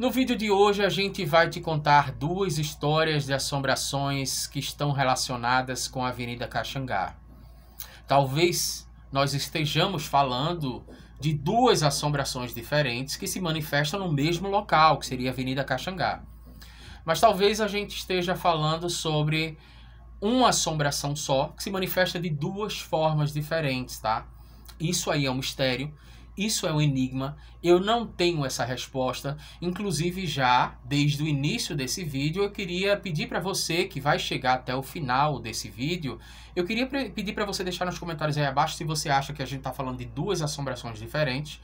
No vídeo de hoje a gente vai te contar duas histórias de assombrações que estão relacionadas com a Avenida Caxangá. Talvez nós estejamos falando de duas assombrações diferentes que se manifestam no mesmo local, que seria a Avenida Caxangá. Mas talvez a gente esteja falando sobre uma assombração só, que se manifesta de duas formas diferentes, tá? Isso aí é um mistério. Isso é um enigma, eu não tenho essa resposta. Inclusive já, desde o início desse vídeo, eu queria pedir para você que vai chegar até o final desse vídeo, eu queria pedir para você deixar nos comentários aí abaixo se você acha que a gente está falando de duas assombrações diferentes,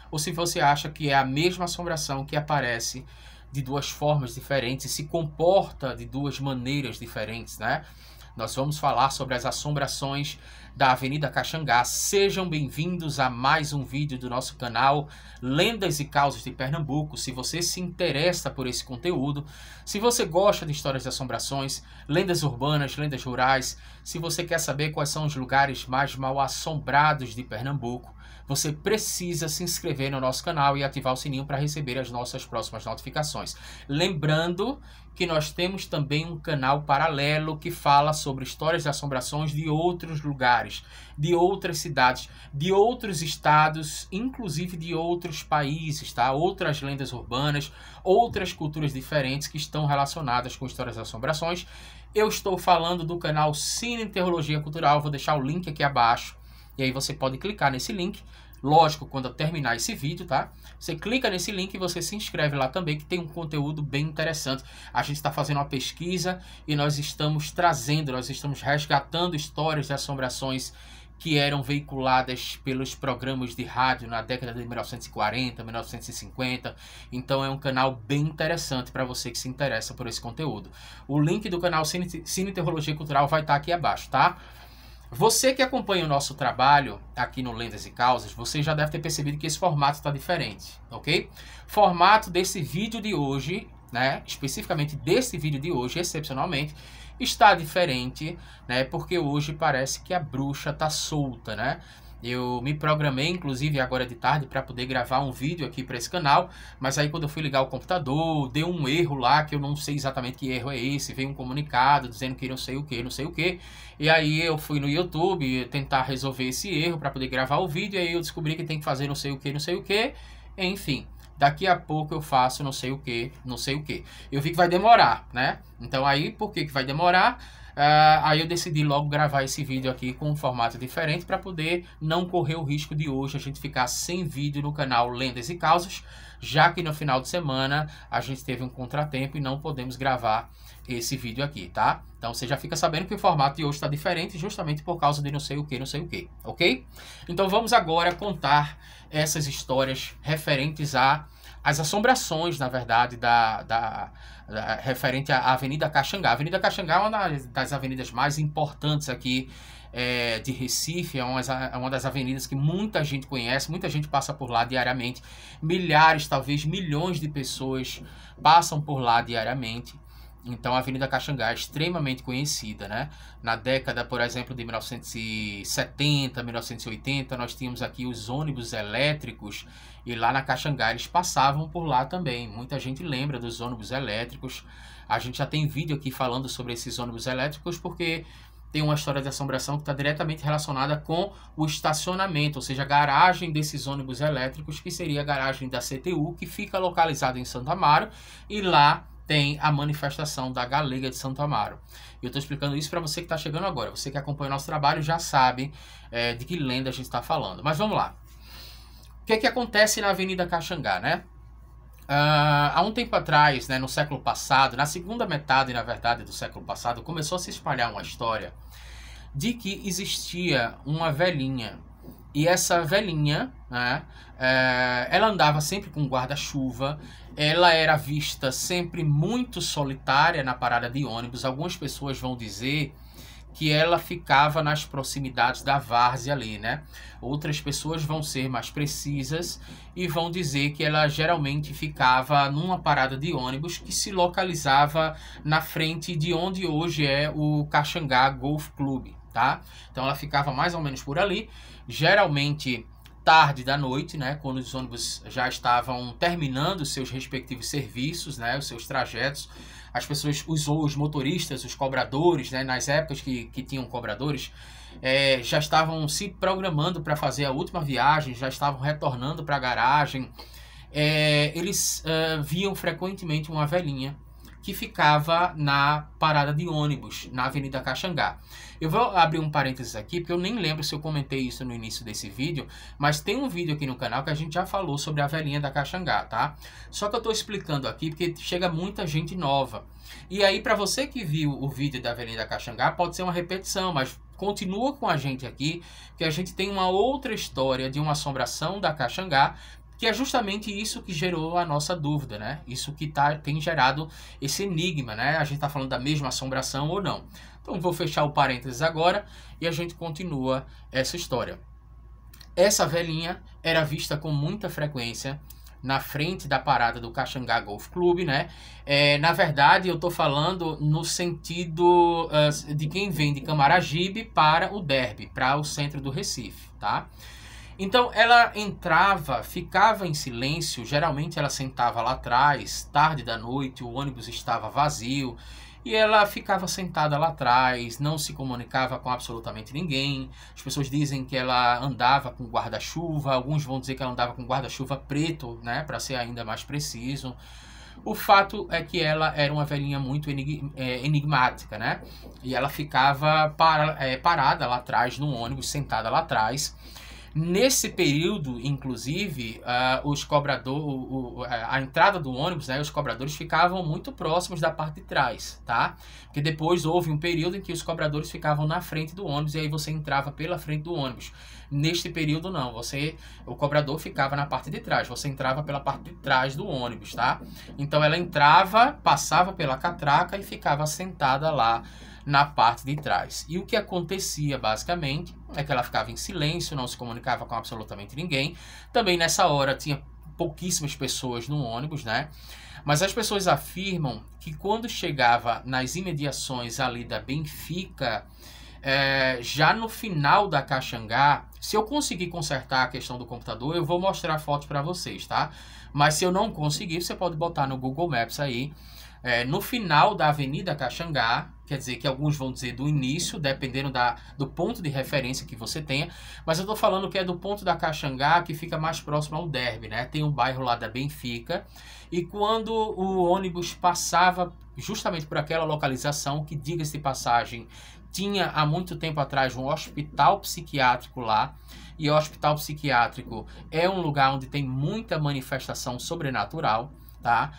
ou se você acha que é a mesma assombração que aparece de duas formas diferentes e se comporta de duas maneiras diferentes, né? Nós vamos falar sobre as assombrações da Avenida Caxangá. Sejam bem-vindos a mais um vídeo do nosso canal Lendas e Causos de Pernambuco. Se você se interessa por esse conteúdo, se você gosta de histórias de assombrações, lendas urbanas, lendas rurais, se você quer saber quais são os lugares mais mal assombrados de Pernambuco, você precisa se inscrever no nosso canal e ativar o sininho para receber as nossas próximas notificações. Lembrando que nós temos também um canal paralelo que fala sobre histórias de assombrações de outros lugares, de outras cidades, de outros estados, inclusive de outros países, tá? Outras lendas urbanas, outras culturas diferentes que estão relacionadas com histórias de assombrações. Eu estou falando do canal Cine Teologia Cultural, vou deixar o link aqui abaixo. E aí você pode clicar nesse link, lógico, quando eu terminar esse vídeo, tá? Você clica nesse link e você se inscreve lá também, que tem um conteúdo bem interessante. A gente está fazendo uma pesquisa e nós estamos resgatando histórias de assombrações que eram veiculadas pelos programas de rádio na década de 1940, 1950. Então é um canal bem interessante para você que se interessa por esse conteúdo. O link do canal Cine Teologia Cultural vai estar aqui abaixo, tá? Você que acompanha o nosso trabalho aqui no Lendas e Causas, você já deve ter percebido que esse formato está diferente, ok? Formato desse vídeo de hoje, né? Especificamente desse vídeo de hoje, excepcionalmente, está diferente, né? Porque hoje parece que a bruxa está solta, né? Eu me programei, inclusive, agora de tarde para poder gravar um vídeo aqui para esse canal, mas aí quando eu fui ligar o computador, deu um erro lá, que eu não sei exatamente que erro é esse, veio um comunicado dizendo que não sei o que, não sei o que, e aí eu fui no YouTube tentar resolver esse erro para poder gravar o vídeo, e aí eu descobri que tem que fazer não sei o que, não sei o que, enfim. Daqui a pouco eu faço não sei o que, não sei o que. Eu vi que vai demorar, né? Então aí, por que vai demorar? Aí eu decidi logo gravar esse vídeo aqui com um formato diferente para poder não correr o risco de hoje a gente ficar sem vídeo no canal Lendas e Causas, já que no final de semana a gente teve um contratempo e não podemos gravar esse vídeo aqui, tá? Então você já fica sabendo que o formato de hoje está diferente justamente por causa de não sei o que, ok? Então vamos agora contar essas histórias referentes às assombrações, na verdade, referente à Avenida Caxangá. A Avenida Caxangá é uma das avenidas mais importantes aqui de Recife, é uma das avenidas que muita gente conhece, muita gente passa por lá diariamente, milhares, talvez milhões de pessoas passam por lá diariamente. Então a Avenida Caxangá é extremamente conhecida, né? Na década, por exemplo, de 1970, 1980, nós tínhamos aqui os ônibus elétricos e lá na Caxangá eles passavam por lá também. Muita gente lembra dos ônibus elétricos. A gente já tem vídeo aqui falando sobre esses ônibus elétricos porque tem uma história de assombração que está diretamente relacionada com o estacionamento, ou seja, a garagem desses ônibus elétricos, que seria a garagem da CTU, que fica localizada em Santo Amaro, e lá tem a manifestação da Galega de Santo Amaro. Eu estou explicando isso para você que está chegando agora. Você que acompanha o nosso trabalho já sabe de que lenda a gente está falando. Mas vamos lá. O que acontece na Avenida Caxangá, né? Há um tempo atrás, né, no século passado, na segunda metade, na verdade, do século passado, começou a se espalhar uma história de que existia uma velhinha. E essa velhinha, né, ela andava sempre com guarda-chuva, ela era vista sempre muito solitária na parada de ônibus. Algumas pessoas vão dizer que ela ficava nas proximidades da várzea ali, né? Outras pessoas vão ser mais precisas e vão dizer que ela geralmente ficava numa parada de ônibus que se localizava na frente de onde hoje é o Caxangá Golf Club, tá? Então ela ficava mais ou menos por ali. Geralmente tarde da noite, né, quando os ônibus já estavam terminando seus respectivos serviços, né, os seus trajetos. As pessoas, os motoristas, os cobradores, né, nas épocas que tinham cobradores, já estavam se programando para fazer a última viagem, já estavam retornando para a garagem. Eles viam frequentemente uma velhinha que ficava na parada de ônibus, na Avenida Caxangá. Eu vou abrir um parênteses aqui, porque eu nem lembro se eu comentei isso no início desse vídeo, mas tem um vídeo aqui no canal que a gente já falou sobre a velhinha da Caxangá, tá? Só que eu estou explicando aqui porque chega muita gente nova. E aí, para você que viu o vídeo da velhinha da Caxangá, pode ser uma repetição, mas continua com a gente aqui, que a gente tem uma outra história de uma assombração da Caxangá, que é justamente isso que gerou a nossa dúvida, né? Isso que tem gerado esse enigma, né? A gente está falando da mesma assombração ou não. Então, vou fechar o parênteses agora e a gente continua essa história. Essa velhinha era vista com muita frequência na frente da parada do Caxangá Golf Club, né? Na verdade, eu estou falando no sentido de quem vem de Camaragibe para o Derby, para o centro do Recife, tá? Então, ela entrava, ficava em silêncio, geralmente ela sentava lá atrás, tarde da noite, o ônibus estava vazio, e ela ficava sentada lá atrás, não se comunicava com absolutamente ninguém. As pessoas dizem que ela andava com guarda-chuva, alguns vão dizer que ela andava com guarda-chuva preto, né, para ser ainda mais preciso. O fato é que ela era uma velhinha muito enigmática, né, e ela ficava parada lá atrás no ônibus, sentada lá atrás. Nesse período, inclusive, a entrada do ônibus, né, os cobradores ficavam muito próximos da parte de trás, tá? Porque depois houve um período em que os cobradores ficavam na frente do ônibus e aí você entrava pela frente do ônibus. Neste período não, o cobrador ficava na parte de trás, você entrava pela parte de trás do ônibus, tá? Então ela entrava, passava pela catraca e ficava sentada lá na parte de trás. E o que acontecia basicamente é que ela ficava em silêncio, não se comunicava com absolutamente ninguém. Também nessa hora tinha pouquíssimas pessoas no ônibus, né? Mas as pessoas afirmam que quando chegava nas imediações ali da Benfica, já no final da Caxangá, se eu conseguir consertar a questão do computador, eu vou mostrar fotos para vocês, tá? Mas se eu não conseguir, você pode botar no Google Maps aí, no final da Avenida Caxangá, quer dizer que alguns vão dizer do início, dependendo do ponto de referência que você tenha, mas eu estou falando que é do ponto da Caxangá que fica mais próximo ao Derby, né? Tem um bairro lá da Benfica, e quando o ônibus passava justamente por aquela localização, que diga-se de passagem, tinha há muito tempo atrás um hospital psiquiátrico lá, e o hospital psiquiátrico é um lugar onde tem muita manifestação sobrenatural, tá?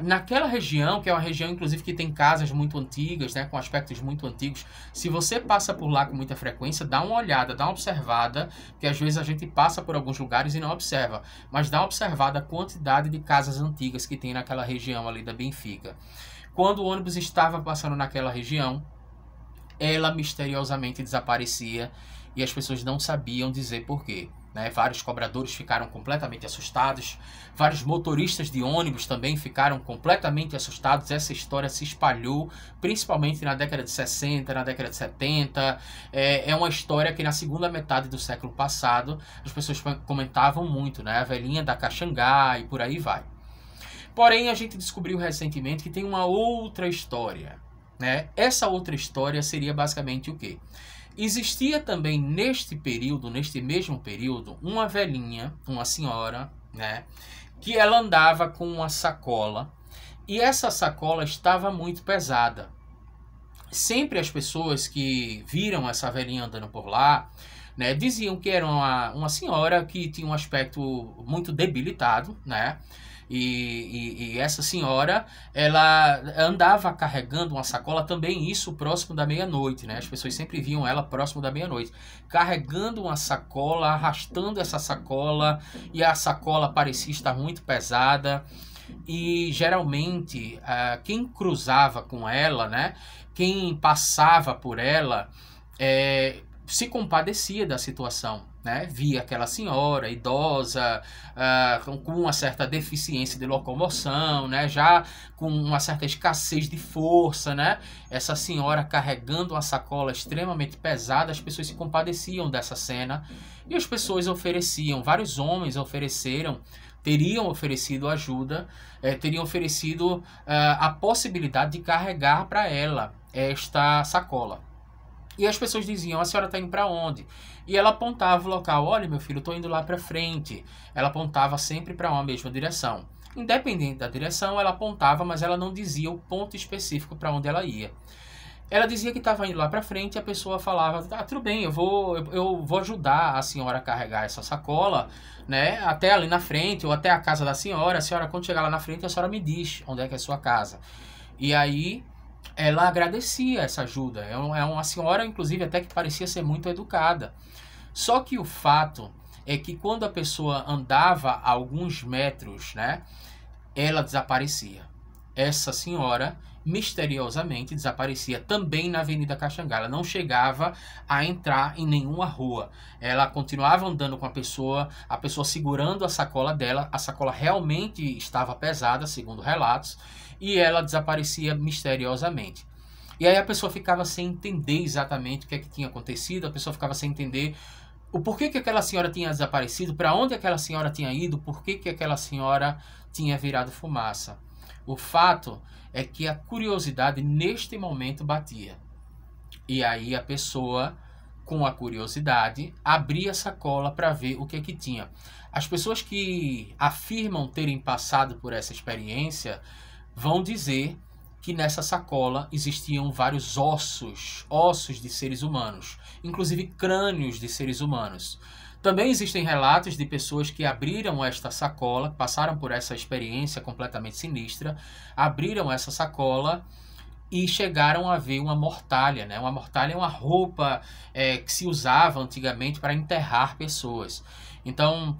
Naquela região, que é uma região inclusive que tem casas muito antigas, né, com aspectos muito antigos, se você passa por lá com muita frequência, dá uma olhada, dá uma observada, que às vezes a gente passa por alguns lugares e não observa, mas dá uma observada a quantidade de casas antigas que tem naquela região ali da Benfica. Quando o ônibus estava passando naquela região, ela misteriosamente desaparecia e as pessoas não sabiam dizer por quê. Né? Vários cobradores ficaram completamente assustados, vários motoristas de ônibus também ficaram completamente assustados. Essa história se espalhou, principalmente na década de 60, na década de 70. É uma história que na segunda metade do século passado as pessoas comentavam muito, né? A velhinha da Caxangá e por aí vai. Porém, a gente descobriu recentemente que tem uma outra história, né? Essa outra história seria basicamente o quê? Existia também neste mesmo período, uma velhinha, uma senhora, né, que ela andava com uma sacola e essa sacola estava muito pesada. Sempre as pessoas que viram essa velhinha andando por lá, né, diziam que era uma senhora que tinha um aspecto muito debilitado, né? E essa senhora, ela andava carregando uma sacola também, isso próximo da meia-noite, né? As pessoas sempre viam ela próximo da meia-noite, carregando uma sacola, arrastando essa sacola, e a sacola parecia estar muito pesada. E geralmente, quem cruzava com ela, né? Quem passava por ela, se compadecia da situação, né? Via aquela senhora idosa, com uma certa deficiência de locomoção, né? Já com uma certa escassez de força, né? Essa senhora carregando uma sacola extremamente pesada, as pessoas se compadeciam dessa cena e as pessoas ofereciam, vários homens teriam oferecido ajuda, teriam oferecido a possibilidade de carregar para ela esta sacola. E as pessoas diziam, a senhora está indo para onde? E ela apontava o local, olha meu filho, estou indo lá para frente. Ela apontava sempre para uma mesma direção. Independente da direção, ela apontava, mas ela não dizia o ponto específico para onde ela ia. Ela dizia que estava indo lá para frente e a pessoa falava, tudo bem, eu vou ajudar a senhora a carregar essa sacola, né, até ali na frente ou até a casa da senhora. A senhora, quando chegar lá na frente, a senhora me diz onde é que é a sua casa. E aí ela agradecia essa ajuda. É uma senhora, inclusive, até que parecia ser muito educada. Só que o fato é que quando a pessoa andava a alguns metros, né, ela desaparecia. Essa senhora misteriosamente desaparecia também na Avenida Caxangá. Ela não chegava a entrar em nenhuma rua. Ela continuava andando com a pessoa segurando a sacola dela. A sacola realmente estava pesada, segundo relatos, e ela desaparecia misteriosamente. E aí a pessoa ficava sem entender exatamente o que é que tinha acontecido, a pessoa ficava sem entender o porquê que aquela senhora tinha desaparecido, para onde aquela senhora tinha ido, por que aquela senhora tinha virado fumaça. O fato é que a curiosidade neste momento batia. E aí a pessoa, com a curiosidade, abria a sacola para ver o que é que tinha. As pessoas que afirmam terem passado por essa experiência vão dizer que nessa sacola existiam vários ossos de seres humanos, inclusive crânios de seres humanos. Também existem relatos de pessoas que abriram esta sacola, passaram por essa experiência completamente sinistra, abriram essa sacola e chegaram a ver uma mortalha, né? Uma mortalha é uma roupa que se usava antigamente para enterrar pessoas. Então,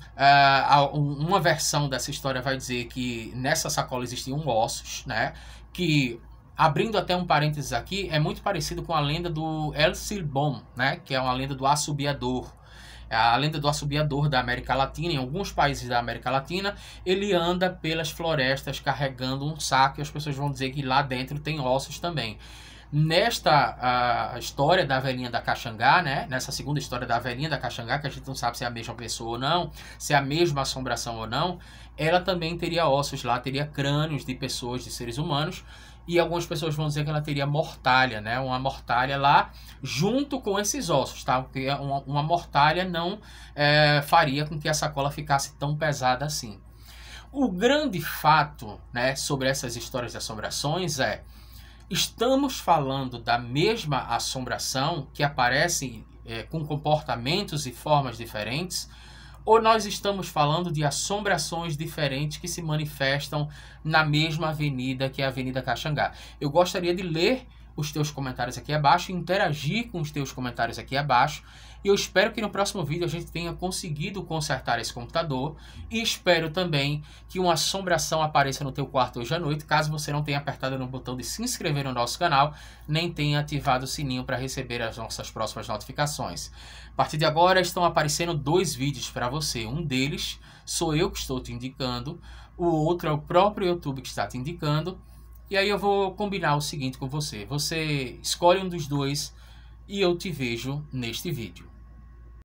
uma versão dessa história vai dizer que nessa sacola existiam ossos, né? Que, abrindo até um parênteses aqui, é muito parecido com a lenda do El Silbón, né? Que é uma lenda do assobiador. A lenda do assobiador da América Latina. Em alguns países da América Latina, ele anda pelas florestas carregando um saco e as pessoas vão dizer que lá dentro tem ossos também. Nesta história da velhinha da Caxangá, né? Nessa segunda história da velhinha da Caxangá, que a gente não sabe se é a mesma pessoa ou não, se é a mesma assombração ou não, ela também teria ossos lá, teria crânios de pessoas, de seres humanos, e algumas pessoas vão dizer que ela teria mortalha, né? Uma mortalha lá junto com esses ossos, tá? Porque uma mortalha não faria com que a sacola ficasse tão pesada assim. O grande fato, né, sobre essas histórias de assombrações estamos falando da mesma assombração que aparece com comportamentos e formas diferentes, ou nós estamos falando de assombrações diferentes que se manifestam na mesma avenida, que é a Avenida Caxangá? Eu gostaria de ler os teus comentários aqui abaixo, interagir com os teus comentários aqui abaixo, e eu espero que no próximo vídeo a gente tenha conseguido consertar esse computador, e espero também que uma assombração apareça no teu quarto hoje à noite, caso você não tenha apertado no botão de se inscrever no nosso canal, nem tenha ativado o sininho para receber as nossas próximas notificações. A partir de agora estão aparecendo 2 vídeos para você. Um deles sou eu que estou te indicando, o outro é o próprio YouTube que está te indicando. E aí eu vou combinar o seguinte com você. Você escolhe um dos dois e eu te vejo neste vídeo.